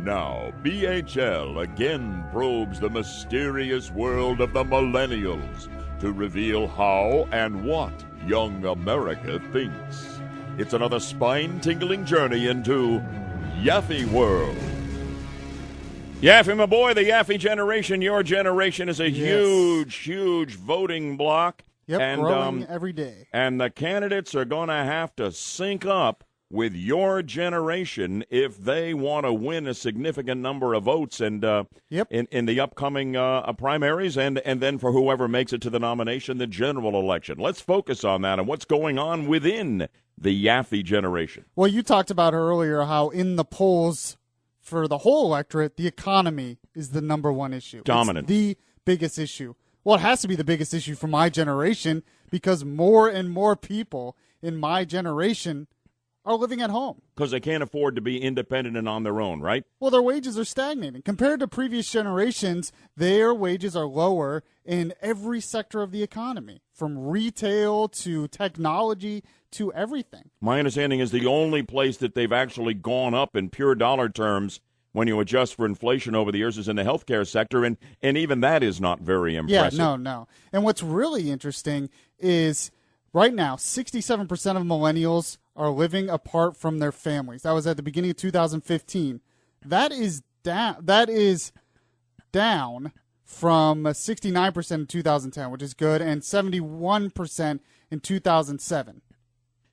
Now, BHL again probes the mysterious world of the Millennials to reveal how and what young America thinks. It's another spine-tingling journey into Yaffee World. Yaffee, my boy, the Yaffee generation, your generation, is a huge voting bloc. Yep, and, growing every day. And the candidates are going to have to sync up with your generation if they want to win a significant number of votes and in the upcoming primaries and then for whoever makes it to the nomination, the general election. Let's focus on that and what's going on within the Yaffee generation. Well, you talked about earlier how in the polls for the whole electorate, the economy is the number one issue. Dominant. It's the biggest issue. Well, it has to be the biggest issue for my generation because more and more people in my generation are living at home. Because they can't afford to be independent and on their own, right? Well, their wages are stagnating. Compared to previous generations, their wages are lower in every sector of the economy, from retail to technology to everything. My understanding is the only place that they've actually gone up in pure dollar terms when you adjust for inflation over the years is in the healthcare sector, and even that is not very impressive. Yeah, no. And what's really interesting is right now, 67% of millennials are living apart from their families. That was at the beginning of 2015. That is down from 69% in 2010, which is good, and 71% in 2007.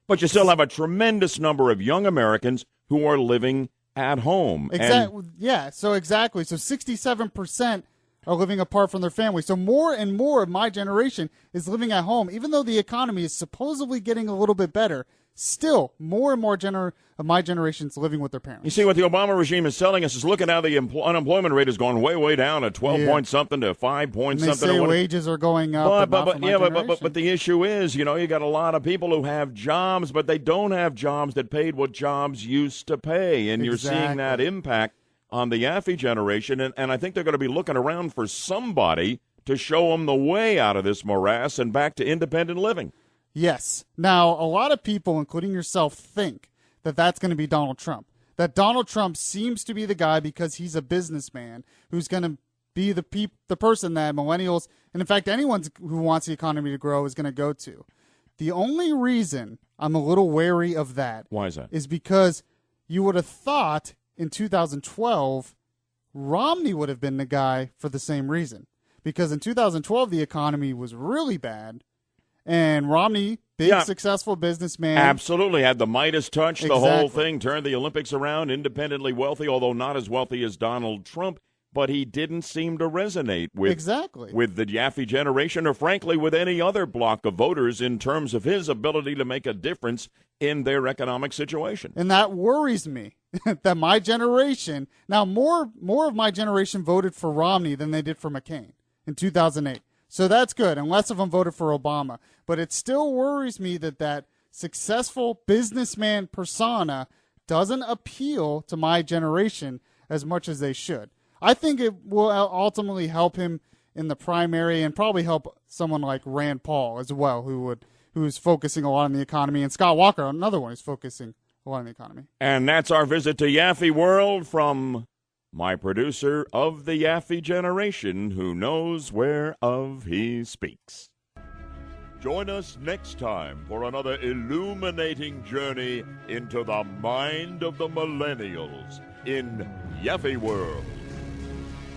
But you still have a tremendous number of young Americans who are living at home. Exactly. Yeah, so exactly. So 67% are living apart from their family. So more and more of my generation is living at home. Even though the economy is supposedly getting a little bit better, still more and more of my generation is living with their parents. You see, what the Obama regime is telling us is look at how the unemployment rate has gone way down to 12 point something to 5 point and something. They say wages are going up. But the issue is, you got a lot of people who have jobs, but they don't have jobs that paid what jobs used to pay. And you're seeing that impact on the Yaffee generation. And I think they're going to be looking around for somebody to show them the way out of this morass and back to independent living. Yes. Now, a lot of people, including yourself, think that that's going to be Donald Trump. That Donald Trump seems to be the guy because he's a businessman who's going to be the person that millennials, and in fact anyone who wants the economy to grow, is going to go to. The only reason I'm a little wary of that Why is that? Is because you would have thought in 2012 Romney would have been the guy for the same reason. Because in 2012 the economy was really bad. And Romney, successful businessman. Absolutely. Had the Midas touch, the whole thing, turned the Olympics around, independently wealthy, although not as wealthy as Donald Trump. But he didn't seem to resonate with the Yaffee generation or, frankly, with any other block of voters in terms of his ability to make a difference in their economic situation. And that worries me, that my generation, now more of my generation voted for Romney than they did for McCain in 2008. So that's good, and less of them voted for Obama. But it still worries me that successful businessman persona doesn't appeal to my generation as much as they should. I think it will ultimately help him in the primary and probably help someone like Rand Paul as well, who's focusing a lot on the economy, and Scott Walker, another one who's focusing a lot on the economy. And that's our visit to Yaffee World from my producer of the Yaffee generation, who knows whereof he speaks. Join us next time for another illuminating journey into the mind of the Millennials in Yaffee World.